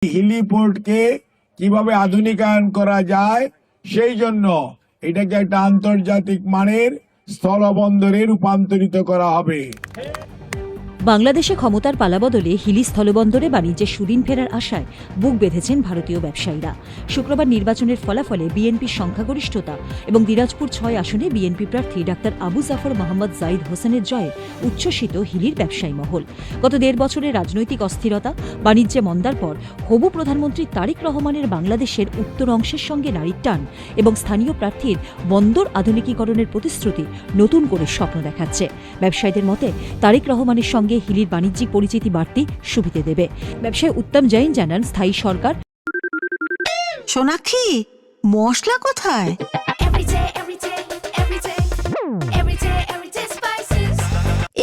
হিলিপোর্টকে কিভাবে আধুনিকায়ন করা যায় সেই জন্য এটাকে একটা আন্তর্জাতিক মানের স্থলবন্দরে রূপান্তরিত করা হবে। বাংলাদেশে ক্ষমতার পালাবদলে হিলি স্থলবন্দরে বাণিজ্যের সুদিন ফেরার আশায় বুক বেঁধেছেন ভারতীয় ব্যবসায়ীরা। শুক্রবার নির্বাচনের ফলাফলে বিএনপির সংখ্যাগরিষ্ঠতা এবং দিনাজপুর ৬ আসনে বিএনপি প্রার্থী ডাক্তার আবু জাফর মোহাম্মদ জাইদ হোসেনের জয়ে উচ্ছ্বসিত হিলির ব্যবসায়ী মহল। গত ১.৫ বছরের রাজনৈতিক অস্থিরতা, বাণিজ্যে মন্দার পর হবু প্রধানমন্ত্রী তারেক রহমানের বাংলাদেশের উত্তর অংশের সঙ্গে নারীর টান এবং স্থানীয় প্রার্থীর বন্দর আধুনিকীকরণের প্রতিশ্রুতি নতুন করে স্বপ্ন দেখাচ্ছে। ব্যবসায়ীদের মতে তারেক রহমানের সঙ্গে হিলির বাণিজ্যিক পরিচিতি বাড়তি সুবিধে দেবে। ব্যবসায়ী উত্তম জৈন জানান, স্থায়ী সরকার। সোনাক্ষী, মশলা কোথায়?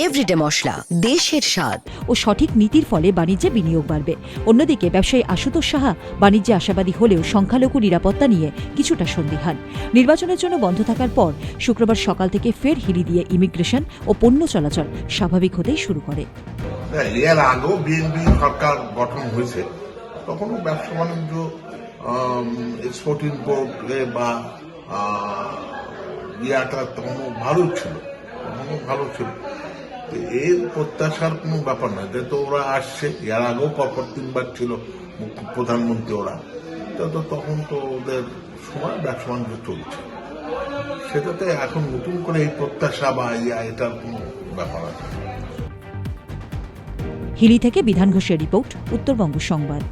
এভরিডে মশলা, দেশের স্বাদ ও সঠিক নীতির ফলে বাণিজ্যে বিনিয়োগ বাড়বে। অন্যদিকে ব্যবসায়ী আশুতোষ সাহা বাণিজ্যে আশাবাদী হলেও সংখ্যালঘু নিরাপত্তা নিয়ে কিছুটা সন্দিহান। নির্বাচনের জন্য বন্ধ থাকার পর শুক্রবার সকাল থেকে ফের হিলি দিয়ে ইমিগ্রেশন ও পণ্য চলাচল স্বাভাবিক হতেই শুরু করে। এর আগেও বিএনপি সরকার গঠন হয়েছে, তখনও ব্যবসা বাণিজ্য এক্সপোর্ট ইম্পোর্ট বা ইয়াটা তখনও ভালো ছিল। এর প্রত্যাশার কোনো ব্যাপার নয়, যেহেতু ওরা আসছে, এর আগেও পরপর ৩ বার ছিল প্রধানমন্ত্রী ওরা, তো তখন তো ওদের সময় ব্যবসা বাণিজ্য চলছে, সেটাতে এখন নতুন করে এই প্রত্যাশা বা এটার কোনো ব্যাপার আছে। হিলি থেকে বিধান ঘোষের রিপোর্ট, উত্তরবঙ্গ সংবাদ।